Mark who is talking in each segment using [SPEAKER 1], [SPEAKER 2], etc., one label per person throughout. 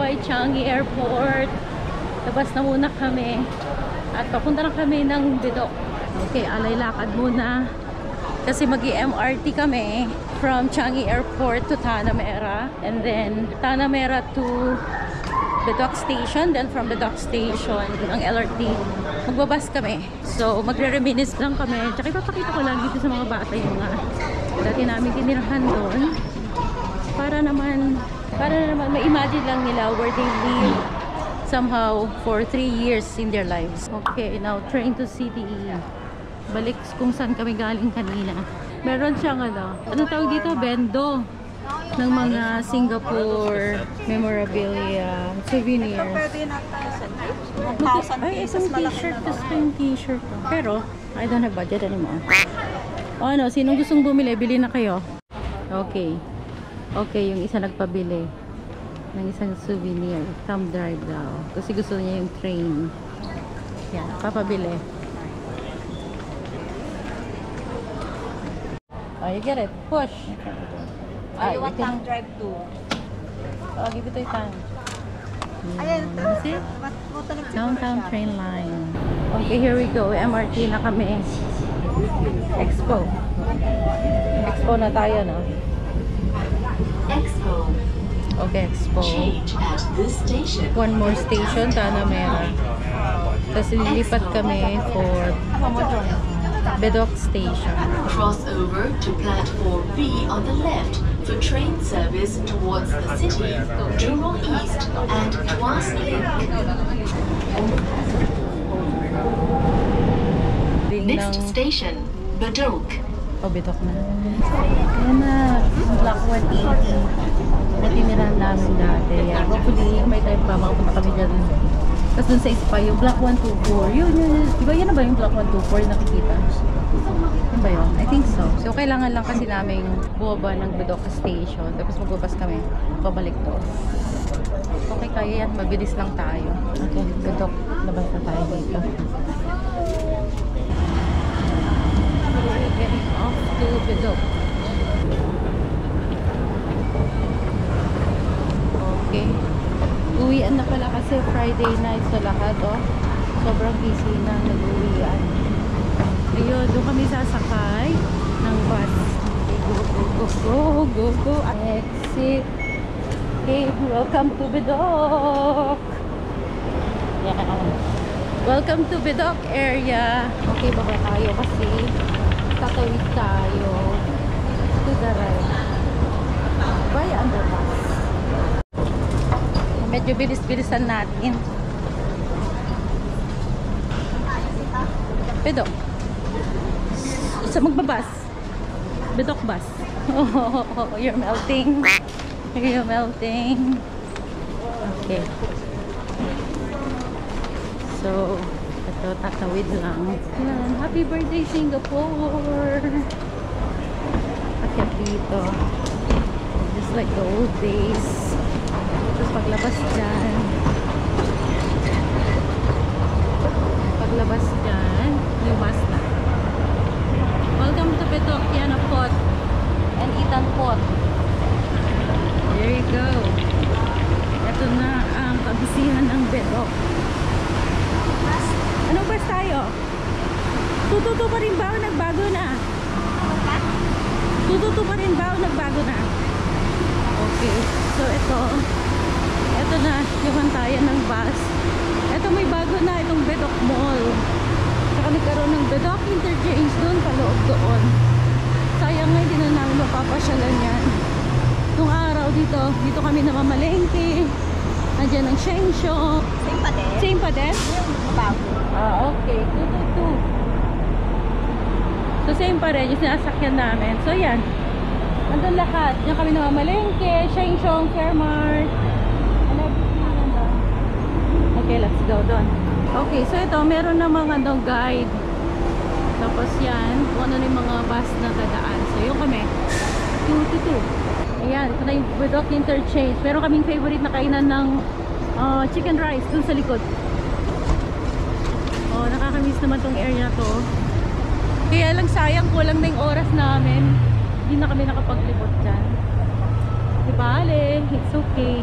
[SPEAKER 1] by Changi Airport. Labas na muna kami. At papunta na kami ng Bidok. Okay, alay lakad muna. Kasi mag-MRT kami from Changi Airport to Tanah Merah. And then, Tanah Merah to Bidok Station. Then from Bidok Station, ng LRT, magbabas kami. So, magre-reminisce lang kami. Tsaka ipapakita ko lang dito sa mga bata yung mga dati namin tinirahan doon. Para naman ma-imagine lang nila where they live somehow for 3 years in their lives. Okay, now train to CTE. Balik kung saan kami galing kanina. Meron siyang anong tawag dito? Bendo ng mga Singapore memorabilia, souvenirs. Ay, isang t-shirt. Gusto yung t-shirt. Pero, I don't have budget anymore. O ano, sinong gustong bumili? Bili na kayo. Okay. Okay, yung isa nagpabili ng isang souvenir. Thumb drive daw. Kasi gusto niya yung train. Yan, papabili. Oh, you get it. Push.
[SPEAKER 2] You want thumb drive too?
[SPEAKER 1] Oh, give it a time.
[SPEAKER 2] Ayan,
[SPEAKER 1] see? Downtown train line. Okay, here we go. MRT na kami. Expo. Expo na tayo, no?
[SPEAKER 3] Expo.
[SPEAKER 1] Okay, Expo.
[SPEAKER 3] Change at this station.
[SPEAKER 1] One more station, Tanah Merah. Tapos lilipat kami for Bidok Station.
[SPEAKER 3] Cross over to platform B on the left for train service towards the city, Jurong East and Tuas Link. Next station, Bedok.
[SPEAKER 1] Oh, Bidok na. Ayan na. Block 180. Natinirahan namin dati. Yeah, hopefully, may time pa. Makapunta kami dyan. Tapos dun sa isa pa, yung Block 124. Yun. Diba yan na ba yung Block 124 yung nakikita? Yun ba yun? I think so. So, kailangan lang kasi namin bumaba ng Bidok Station. Tapos magbabas kami. Pabalik to. Okay, kaya yan. Mabilis lang tayo. Okay, Bidok. Labas na tayo dito. Getting off to Bidok. Okay. Uwian na pala kasi Friday night sa lahat, oh. Sobrang busy na nag-uwian. Ayun, doon kami sasakay ng bus. Go. Exit. Okay, welcome to Bidok. Yeah. Welcome to Bidok area. Okay, baba tayo kasi tatawid tayo to the right. By underpass. Medyo bilis-bilisan natin. Bidok. So, magbabas. Bidok bus. Oh, you're melting. You're melting. Okay. So, ito, tatawid lang. Yan. Happy birthday, Singapore! Akyat dito. Just like the old days. Tapos paglabas dyan. Paglabas dyan, lumas na. Welcome to Bidok, Yana Pot and Itan Pot. There you go. Ito na ang kabisihan ng Bidok. Anong bus tayo? Tututo pa rin ba o nagbago na? Tututo pa rin ba o nagbago na? Okay. So ito na yung hantayan ng bus. Ito may bago na itong Bidok Mall. Saka nagkaroon ng Bidok Interchange doon, paloob doon. Sayang nga hindi na namin mapapasyalan yan. Nung araw dito kami namamalengke. Nandiyan ang Sheng Shop.
[SPEAKER 2] Same pa din?
[SPEAKER 1] Same pa din?
[SPEAKER 2] Bago.
[SPEAKER 1] Okay. 222. So same pa rin yung sinasakyan namin. So yan. Andun lahat. Diyan kami namamalengke, Sheng Shop, Fairmart. Okay, let's go doon. Okay, so ito, meron namang guide. Tapos yan, kung ano yung mga bus na dadaan. So yung kami, 222. Ayan, ito na yung Bidok Interchange. Meron kaming favorite na kainan ng chicken rice dun sa likod. Oh, nakakamiss naman tong area to. Kaya lang sayang, kulang na yung oras namin. Hindi na kami nakapaglibot dyan. Di bale, it's okay.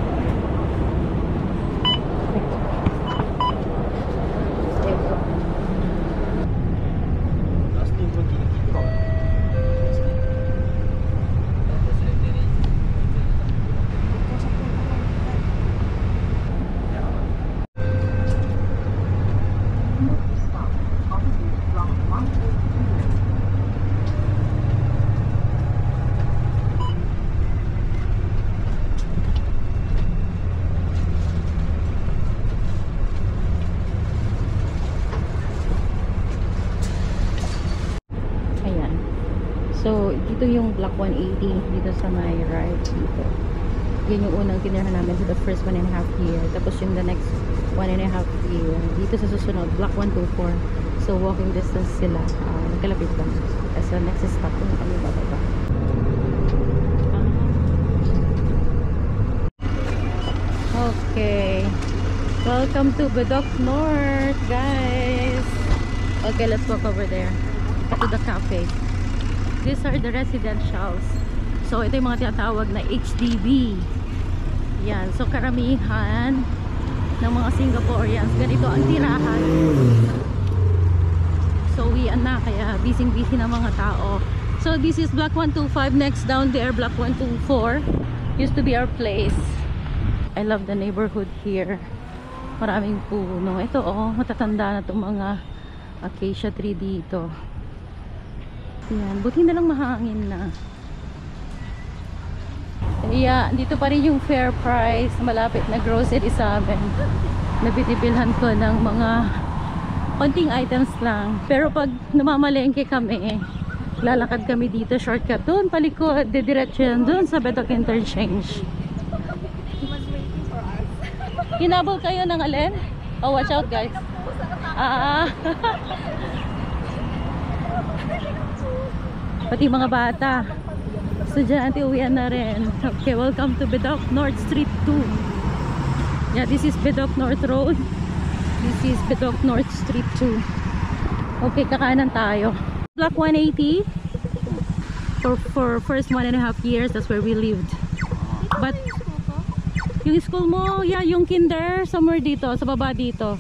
[SPEAKER 1] So, dito yung block 180 dito sa my right dito. Yan yung unang tinirahan namin for the first 1.5 year. Tapos yung the next 1.5 year. Dito sa susunod, block 124. So, walking distance sila. Nagkalapit lang. Kasi next stop kung kami bababa. Okay. Welcome to Bedok North, guys. Okay, let's walk over there to the cafe. These are the residentials. So, ito yung mga tinatawag na HDB. Yan. So, karamihan ng mga Singaporeans, ganito ang tirahan. So, uwian na. Kaya, busy-busy ng mga tao. So, this is block 125. Next down there, block 124. Used to be our place. I love the neighborhood here. Maraming puno. Ito, oh, matatanda na itong mga acacia tree dito. Yan, buti na lang mahangin na. Yeah, dito pa rin yung fair price. Malapit na grocery sa amin. Nabitibilhan ko ng mga konting items lang. Pero pag namamalengke kami, lalakad kami dito, shortcut doon, palikod, didiretso yan doon sa Bedok Interchange. Hinabol kayo ng alin? Oh, watch out, guys. Pati mga bata. Estudyante, uwian na rin. Okay, welcome to Bedok North Street 2. Yeah, this is Bedok North Road. This is Bedok North Street 2. Okay, kakanan tayo. Block 180. For first 1.5 years, that's where we lived. But yung school mo, yeah, yung kinder, somewhere dito, sa baba dito.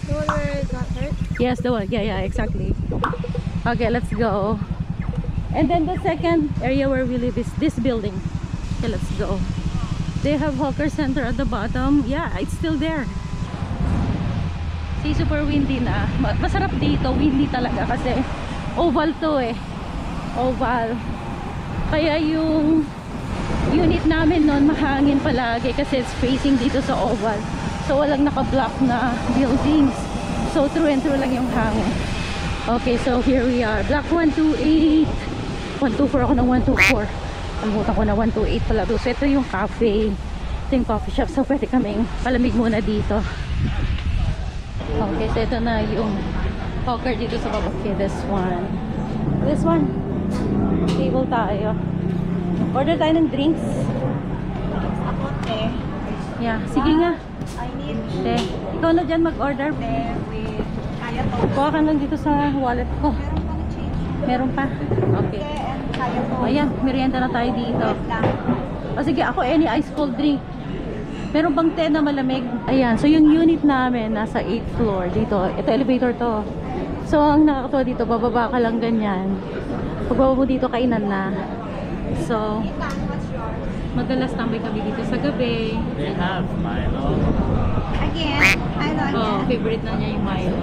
[SPEAKER 2] The one where it got hurt?
[SPEAKER 1] Yes, the one. Yeah, exactly. Okay, let's go. And then the second area where we live is this building. Okay, let's go. They have hawker center at the bottom. Yeah, it's still there. See, super windy na. Masarap dito, windy talaga kasi oval to eh. Oval. Kaya yung unit namin noon mahangin palagi kasi it's facing dito sa oval. So walang naka-block na buildings. So through and through lang yung hangin. Okay, so here we are. Block 128. 124 ako ng 124. Alimutan ko na 128 pala. So ito yung cafe. Ito yung coffee shop. So pwede kaming palamig muna dito. Okay, so ito na yung hawker dito sa baba. Okay, this one. This one. Table tayo. Order tayo ng drinks.
[SPEAKER 2] Ako, te.
[SPEAKER 1] Yeah, sige nga.
[SPEAKER 2] I need
[SPEAKER 1] Te, ikaw na dyan mag-order.
[SPEAKER 2] te with kaya to.
[SPEAKER 1] Kuha ka lang dito sa wallet ko.
[SPEAKER 2] Meron pa na change.
[SPEAKER 1] Meron pa? Okay.
[SPEAKER 2] Te and kaya to.
[SPEAKER 1] Ayan, merienda na tayo dito.
[SPEAKER 2] Wait lang.
[SPEAKER 1] O sige, ako any ice cold drink. Meron bang tea na malamig? Ayan, so yung unit namin nasa 8th floor dito. Ito elevator to. So ang nakakatawa dito, bababa ka lang ganyan. Pagbaba mo dito, kainan na. So, madalas tambay kami dito sa gabi.
[SPEAKER 4] They have Milo.
[SPEAKER 2] Again. I know
[SPEAKER 1] Oh,
[SPEAKER 2] again.
[SPEAKER 1] favorite na niya yung Milo.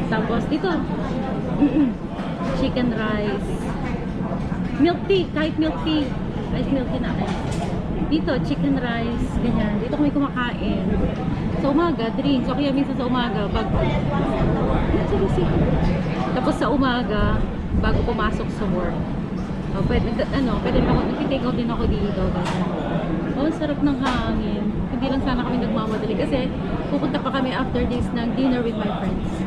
[SPEAKER 1] Tapos dito, chicken rice. Milk tea, kahit milk tea. Ice milk tea natin. Dito, chicken rice, ganyan. Dito kami kumakain. Sa umaga, drinks. So, kaya minsan sa umaga, tapos sa umaga, bago pumasok sa work. Oh, pwede rin ako, nag-take out din ako dito. Oh, sarap ng hangin. Hindi lang sana kami nagmamadali kasi pupunta pa kami after this ng dinner with my friends.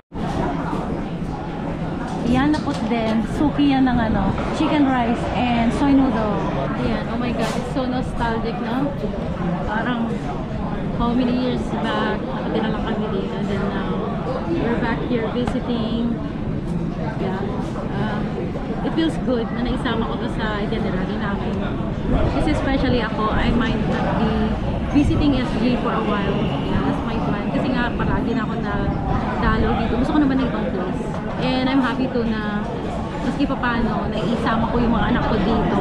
[SPEAKER 1] Yan, napot din. Suki yan ng chicken rice and soy noodle. Ayan, oh my god, it's so nostalgic, no? Parang how many years back, nakatira lang kami dito. And then now, we're back here visiting. Yeah. It feels good na naisama ko to sa itinerary namin. Kasi especially ako, I might not be visiting SG for a while. Yeah, that's my plan. Kasi nga, paragi na ako na dalo dito. Gusto ko naman ng ibang place. And I'm happy to na maski pa paano, naisama ko yung mga anak ko dito.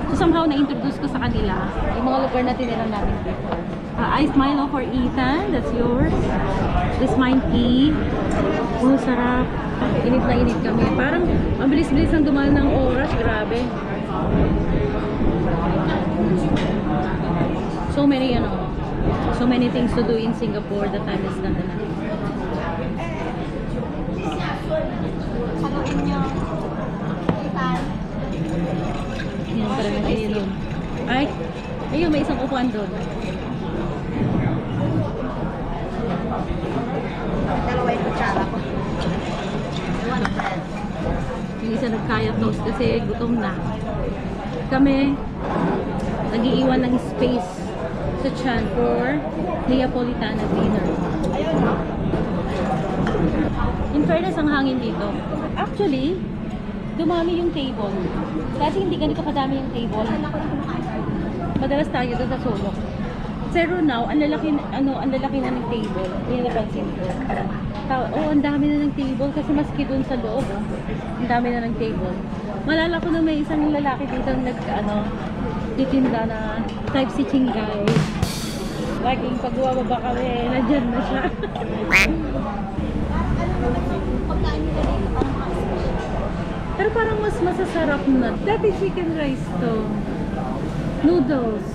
[SPEAKER 1] So somehow, na-introduce ko sa kanila yung mga lugar na tinira namin before. Iced Milo for Ethan, that's yours. This mine tea. Oh, sarap. Init na init kami. Parang ang bilis-bilis ang dumaan ng oras. Grabe. So many things to do in Singapore. The time is not enough.
[SPEAKER 2] Haluin nyo. Itan.
[SPEAKER 1] naman doon.
[SPEAKER 2] Dalawa yung kutsara ko.
[SPEAKER 1] Yung isa nagkaya toast kasi gutom na. Kami, nag-iiwan ng space sa tiyan for Neapolitana dinner. In fairness, ang hangin dito. Actually, dumami yung table. Dati hindi ganito kadami yung table. Madalas tayo doon sa sulok. Pero now, ang lalaki na ng table. Yung napansin ko. Ang dami na ng table kasi maski doon sa loob. Ang dami na ng table. Malala ko na may isang lalaki dito titinda na type si Chingay. Laging pag bumababa kami, nandyan na siya. Pero parang mas masasarap na. Dati chicken rice to. Noodles.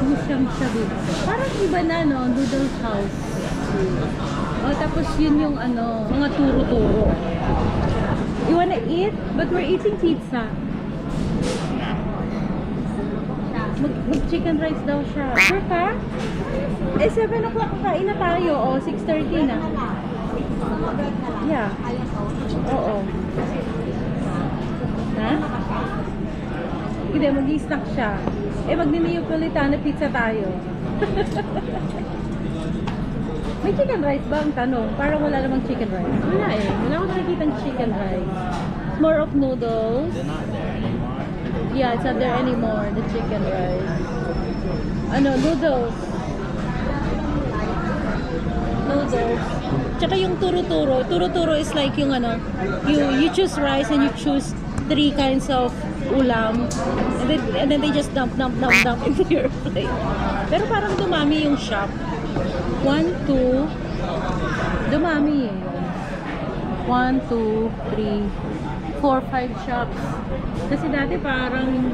[SPEAKER 1] Musyam-syabi. Parang iba na, no? Noodle house. O, tapos yun yung mga turo-turo. You wanna eat? But we're eating pizza. Mag-chicken rice daw siya. Sure ka? 7 o'clock kain na tayo. O, 6:30 na. Yeah. Oo. Ha? Hindi, mag-i-snack siya. Magni-Neapolitana pizza tayo. May chicken rice ba ang tanong? Parang wala namang chicken rice. Wala eh. Wala akong nakikitang chicken rice. It's more of noodles. Yeah, it's not there anymore, the chicken rice. Noodles. Noodles. Tsaka yung turo-turo. Turo-turo is like yung you choose rice and you choose 3 kinds of ulam. And then they just dump into your plate. Pero parang dumami yung shop. 1, 2. Dumami eh. 1, 2, 3, 4, 5 shops. Kasi dati parang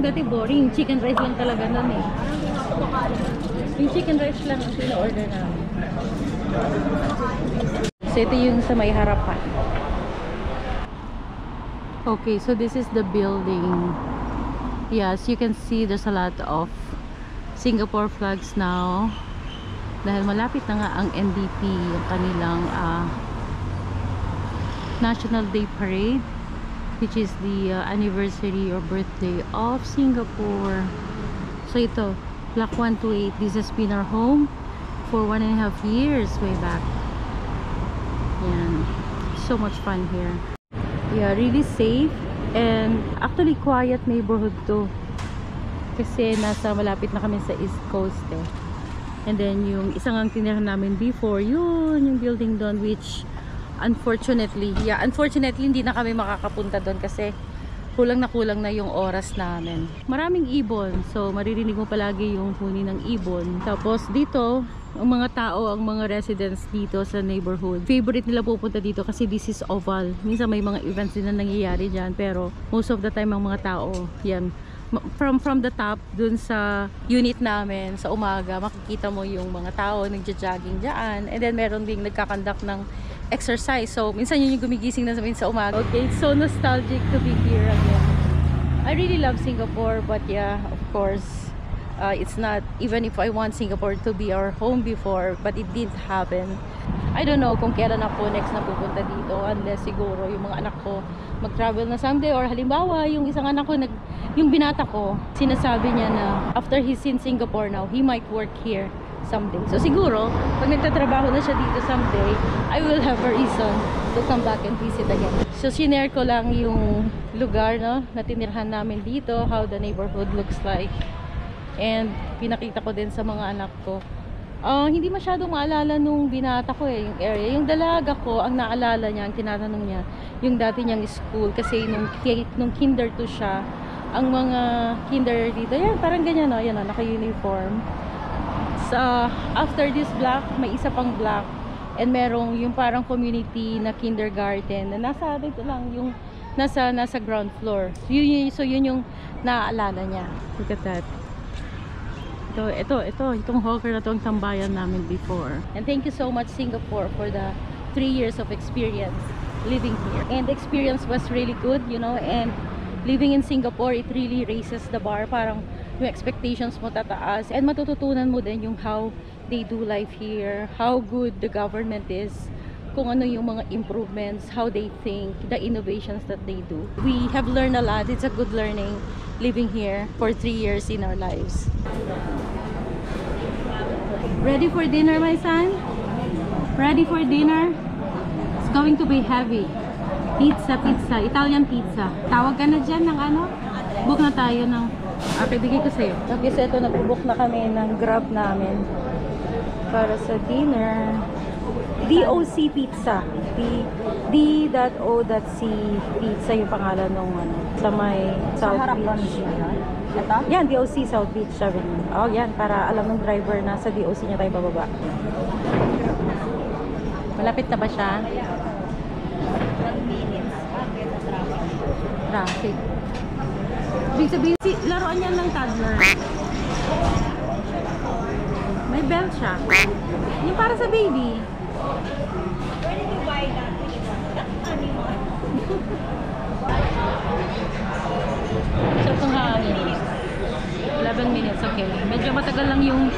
[SPEAKER 1] dati boring. Chicken rice lang talaga nun eh. Yung chicken rice lang ang pina-order namin. So ito yung sa may harapan. Okay, so this is the building. Yes, you can see there's a lot of Singapore flags now. Dahil malapit na nga ang NDP, yung kanilang National Day Parade, which is the anniversary or birthday of Singapore. So ito, Block 128, this has been our home for 1.5 years way back. Yan. So much fun here. Yeah, really safe and actually quiet neighborhood to. Kasi malapit na kami sa East Coast eh. And then yung isang ang tinirahan namin before, yun yung building doon, which unfortunately hindi na kami makakapunta doon kasi kulang na yung oras namin. Maraming ibon, so maririnig mo palagi yung huni ng ibon. Tapos dito, ang mga tao, ang mga residents dito sa neighborhood, favorite nila pupunta dito kasi this is oval. Minsan may mga events din na nangyayari dyan, pero most of the time ang mga tao, yan, from the top dun sa unit namin sa umaga, makikita mo yung mga tao nagja-jogging dyan, and then meron ding nagkakandak ng exercise, so minsan yun yung gumigising na sa umaga. Okay, it's so nostalgic to be here again. I really love Singapore, but yeah, of course it's not, even if I want Singapore to be our home before, but it didn't happen. I don't know kung kailan ako next na pupunta dito, unless siguro yung mga anak ko mag-travel na someday, or halimbawa yung isang anak ko yung binata ko, sinasabi niya na after he's in Singapore now, he might work here someday. So siguro, pag nagtatrabaho na siya dito someday, I will have a reason to come back and visit again. So sinare ko lang yung lugar, no, na tinirhan namin dito, how the neighborhood looks like. And pinakita ko din sa mga anak ko. Hindi masyadong maalala nung binata ko eh, yung area. Yung dalaga ko, ang naalala niya, ang tinatanong niya, yung dati niyang school. Kasi nung kinder to siya, ang mga kinder dito, yan, parang ganyan, no? Yan, naka-uniform. So, after this block, may isa pang block. And merong yung parang community na kindergarten na nasa dito lang, yung nasa ground floor. So yun yung naaalala niya. Look at that. Itong hawker na to ang tambayan namin before. And thank you so much Singapore for the 3 years of experience living here. And the experience was really good, you know, and living in Singapore, it really raises the bar. Parang yung expectations mo tataas. And matututunan mo din yung how they do life here, how good the government is, kung ano yung mga improvements, how they think, the innovations that they do. We have learned a lot. It's a good learning living here for 3 years in our lives. Ready for dinner, my son? Ready for dinner? It's going to be heavy. Pizza, pizza. Italian pizza. Tawag ka na dyan ng ano? Book na tayo ng... Okay, bigay ko sa'yo. Tapos ito, nag-book na kami ng Grab namin para sa dinner. DOC Pizza. D.O.C Pizza yung pangalan nung ano, sa may South Beach.
[SPEAKER 2] Ito?
[SPEAKER 1] Yan, DOC South Beach. Sabi niya. Oh, yan. Para alam ng driver na sa DOC niya tayo bababa. Malapit na ba siya?
[SPEAKER 2] 1 minutes. Bakit na
[SPEAKER 1] Traffic. Ibig sabihin, laruan niya ng toddler. May belt siya. Yung para sa baby.
[SPEAKER 2] Where did you buy that? That's funny one.
[SPEAKER 1] So, kung hangin. 11 minutes, okay. Medyo matagal lang yung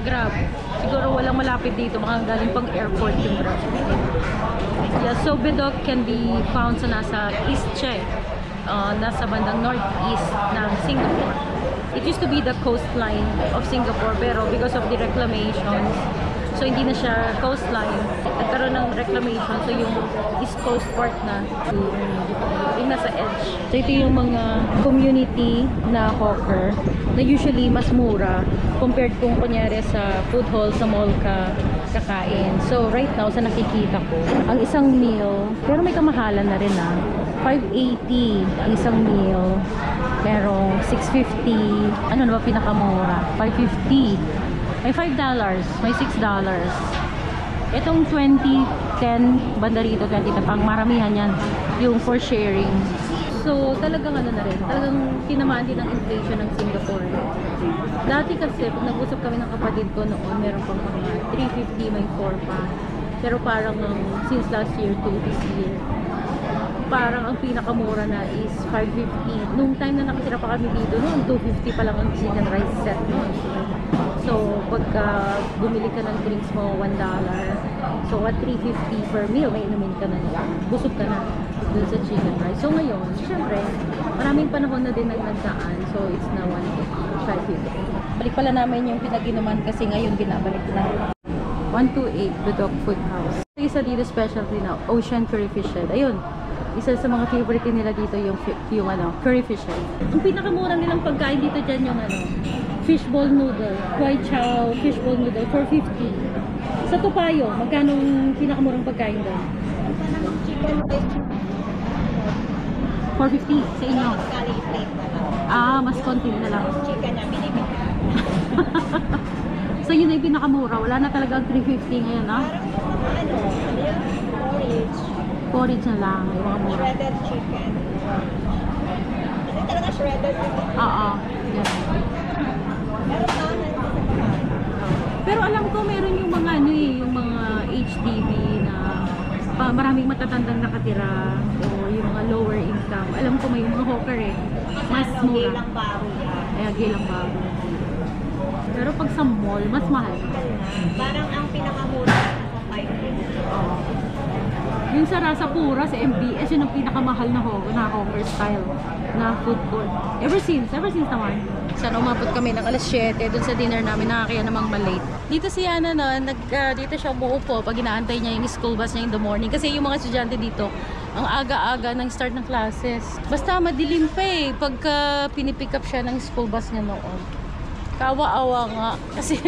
[SPEAKER 1] Grab. Siguro walang malapit dito. Baka galing pang airport yung Grab. Yeah, so Bedok can be found sa nasa east siya eh. Nasa bandang northeast ng Singapore. It used to be the coastline of Singapore, pero because of the reclamations, so hindi na siya coastline. Nagkaroon ng reclamation, so yung East Coast part na yung nasa edge. So ito yung mga community na hawker na usually mas mura compared kung kunyari sa food hall, sa mall ka kakain. So right now, sa nakikita ko, ang isang meal, pero may kamahalan na rin ah. 580 ang isang meal. Merong 650. Ano na ba pinakamura? 550. May $5, may $6. Itong 2010 banda rito, 20 pang maramihan yan. Yung for sharing. So talagang ano na rin, talagang tinamaan din ng inflation ng Singapore. Dati kasi, pag nag-usap kami ng kapatid ko noon, meron pang mga 350, may 4 pa. Pero parang since last year to this year, parang ang pinakamura na is 550. Nung time na nakatira pa kami dito, noon 250 pa lang ang chicken rice set noon. So, pagka bumili ka ng drinks mo, $1. So, at 350 per meal, may inumin ka na. Busog ka na dun sa chicken rice. So, ngayon, syempre, maraming panahon na din nagdaan. So, it's now 550. Balik pala namin yung pinag-inuman kasi ngayon binabalik na. 128 Bedok Food House. Isa dito specialty na Ocean Curry Fish Head. Ayun. Isa sa mga favorite nila dito yung curry fish head. Ang pinakamura nilang pagkain dito dyan yung fishball noodle, Kway Chow fishball noodle for 50. Sa Topayo, magkano ang pinakamurang pagkain doon?
[SPEAKER 2] Chicken rice.
[SPEAKER 1] 450 sa inyo.
[SPEAKER 2] Curry plate na lang.
[SPEAKER 1] Ah, mas konti na lang.
[SPEAKER 2] Chicken na binibig.
[SPEAKER 1] So yun na yung pinakamura. Wala na talaga ang 350 ngayon, ah?
[SPEAKER 2] Parang ano yung porridge.
[SPEAKER 1] Porridge na lang, yung mga mura.
[SPEAKER 2] Shredded chicken. Kasi talaga shredded chicken.
[SPEAKER 1] Oo. Yan.
[SPEAKER 2] Meron pa na.
[SPEAKER 1] Pero alam ko meron yung mga yung mga HDB na maraming matatandang nakatira o yung mga lower income. Alam ko may mga hawker eh. Mas mura.
[SPEAKER 2] Gilang baro.
[SPEAKER 1] Kaya gilang baro. Pero pag sa mall, mas mahal.
[SPEAKER 2] Parang ang pinakamura sa 550.
[SPEAKER 1] Oo. Yung sa Rasa Pura, sa MBS, yun ang pinakamahal na hawker style na food court. Ever since naman. Sana umabot kami ng alas 7 dun sa dinner namin, nakakaya namang malate. Dito si Yana dito siya umuupo pag inaantay niya yung school bus niya in the morning. Kasi yung mga estudyante dito, ang aga-aga ng start ng classes. Basta madilim pa eh, pagka pinipick up siya ng school bus niya noon. Kawa-awa nga, kasi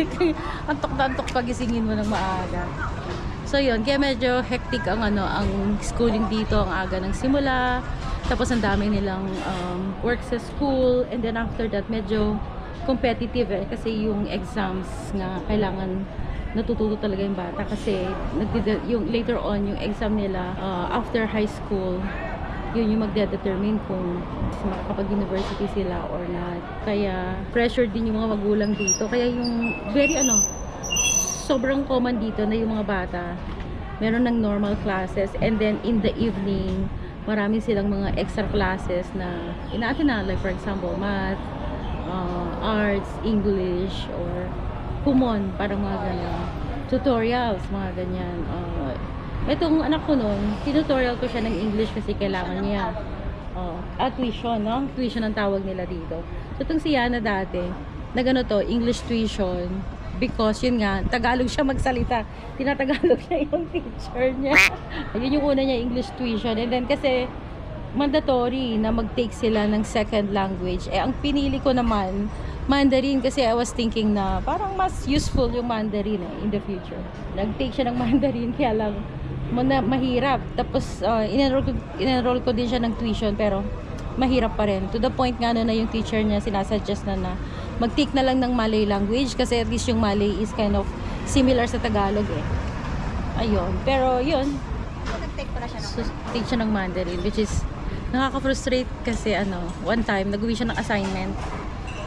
[SPEAKER 1] antok na antok pagisingin mo ng maaga. So yun, kaya medyo hectic ang ang schooling dito, ang aga ng simula. Tapos ang dami nilang work sa school, and then after that medyo competitive eh, kasi yung exams nga kailangan natututo talaga yung bata kasi yung later on yung exam nila after high school, yun yung magde-determine kung makakapag-university sila or not. Kaya pressure din yung mga magulang dito. Kaya yung very sobrang common dito na yung mga bata meron ng normal classes, and then in the evening marami silang mga extra classes na ina-attend na, like for example, math, arts, English, or kumon, parang mga ganyan. Tutorials, mga ganyan. Itong anak ko nun, tinutorial ko siya ng English kasi kailangan niya. Tuition, no? Tuition ang tawag nila dito. So, itong si Yana dati, nagano to, English tuition, because yun nga, Tagalog siya magsalita. Tinatagalog niya yung teacher niya. Yun yung una niya, English tuition. And then kasi, mandatory na mag-take sila ng second language. Ang pinili ko naman, Mandarin, kasi I was thinking na parang mas useful yung Mandarin in the future. Nag-take siya ng Mandarin, kaya lang mahirap. Tapos, in-enroll ko din siya ng tuition, pero mahirap pa rin. To the point nga na yung teacher niya sinasuggest na mag-take na lang ng Malay language, kasi at least yung Malay is kind of similar sa Tagalog Ayun. Pero yun,
[SPEAKER 2] Nag-take pala siya
[SPEAKER 1] take siya ng Mandarin, which is nakaka-frustrate kasi one time nag-uwi siya ng assignment.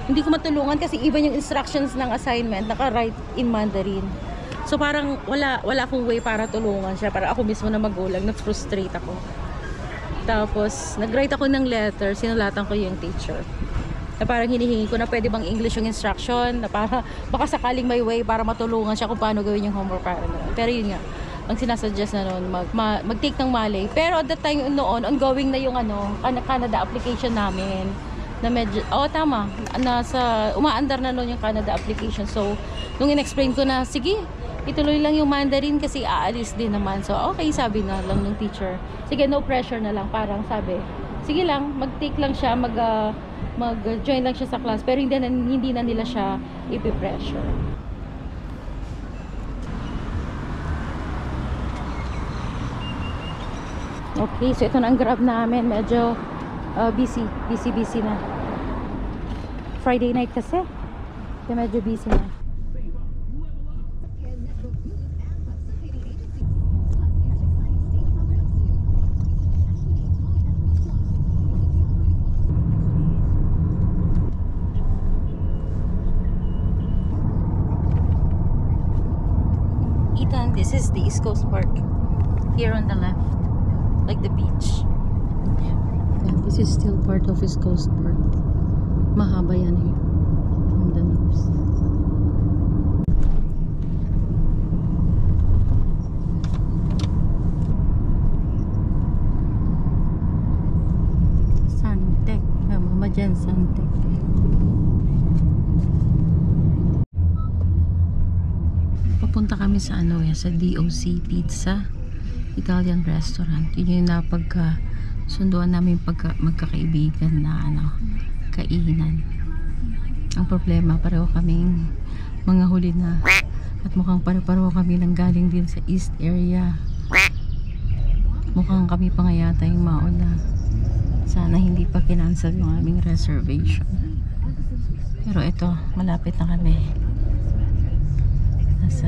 [SPEAKER 1] Hindi ko matulungan kasi even yung instructions ng assignment naka-write in Mandarin. So parang wala akong way para tulungan siya, para ako mismo na magulang, na-frustrate ako. Tapos nag-write ako ng letter, sinulatan ko yung teacher. Na parang hinihingi ko na pwede bang English yung instruction, na para baka sakaling may way para matulungan siya kung paano gawin yung homework para noon. Pero yun nga, ang sinasuggest na noon mag-take ng Malay. Pero at that time noon, ongoing na yung Canada application namin. Na medyo, tama, umaandar na noon yung Canada application. So, nung in-explain ko na, sige, ituloy lang yung Mandarin kasi aalis din naman. So, okay, sabi na lang ng teacher. Sige, no pressure na lang. Parang sabi, sige lang, mag-take lang siya, mag-join lang siya sa class. Pero hindi na nila siya ipipressure. Okay, so ito na ang grab namin. Medyo busy na. Friday night kasi. Kaya medyo busy na. Ethan, this is the East Coast Park. Here on the left. Like the beach. Yeah, this is still part of East Coast Park. Mahaba yan from the nose. Suntec. Mama dyan, Suntec. Papunta kami sa sa DOC Pizza Italian restaurant. Yun yung napagkasunduan namin magkakaibigan na kainan. Ang problema, pareho kaming mga huli na at mukhang pareho kami nang galing din sa East area. Mukhang kami pa nga yata yung mauna. Sana hindi pa kinansel yung aming reservation. Pero ito, malapit na kami. Nasa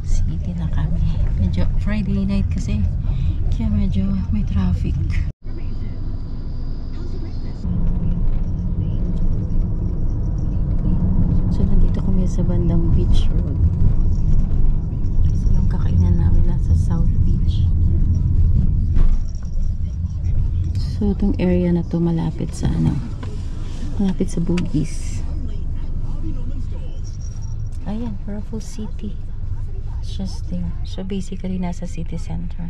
[SPEAKER 1] city na kami. Medyo Friday night kasi, kaya medyo may traffic. So nandito kami sa bandang Beach Road. So yung kakainan namin nasa South Beach. So itong area na to malapit sa malapit sa Bugis. Ayan, Raffles City. It's just there. So basically nasa city center.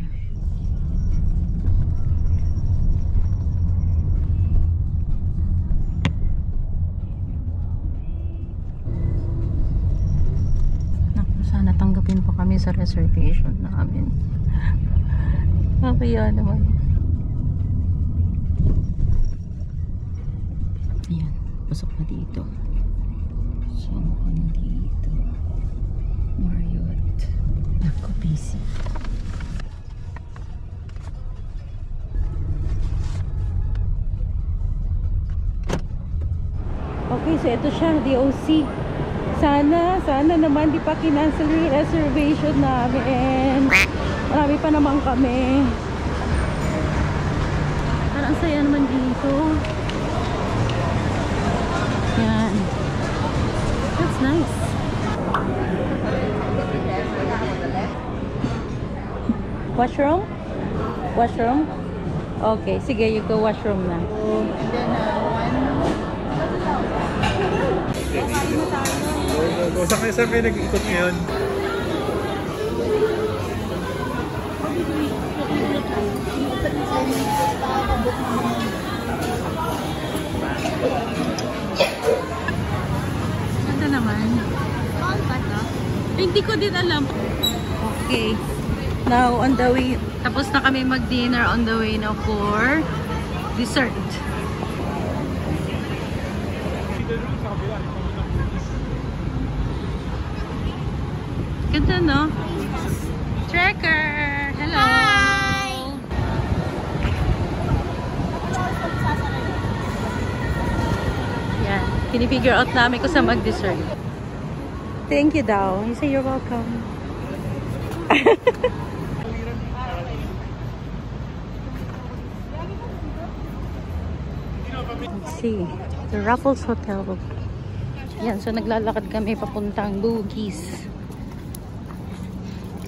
[SPEAKER 1] Naku, sana tanggapin po kami sa reservation namin. Kaya naman. Ayan, pasok na dito. So, dito. Marriott. Naku, busy. Okay, so ito siya, DOC. Sana naman di pa kinancel yung reservation namin. Marami pa naman kami. Parang saya naman dito. Yan. That's nice. Washroom? Washroom? Okay, sige, you go washroom na.
[SPEAKER 2] And then,
[SPEAKER 4] Go. Saan kayo nag-ikot ngayon?
[SPEAKER 1] Ganda naman. Hindi ko din alam. Okay. Now, on the way, tapos na kami mag-dinner, on the way now for dessert. Ganda, no? Tracker! Hello!
[SPEAKER 2] Hi!
[SPEAKER 1] Yan. Pinifigure out namin kung saan mag-dessert. Thank you daw. You say you're welcome. Let's see. The Raffles Hotel. Yan. So, naglalakad kami papuntang Bugis.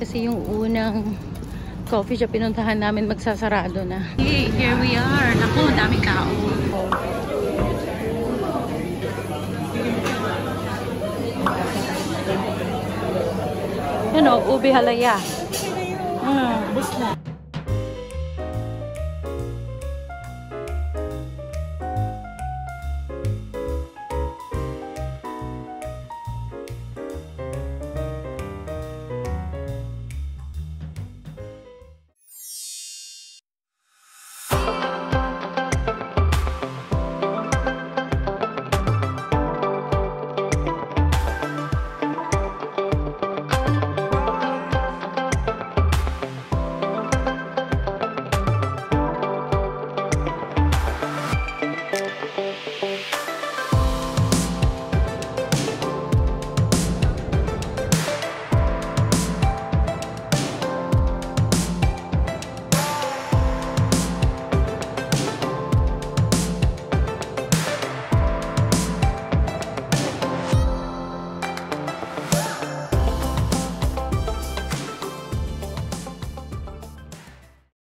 [SPEAKER 1] Kasi yung unang coffee shop pinuntahan namin magsasarado na. Hey, here we are. Naku, daming tao. Yan o, ube halaya. Bus na.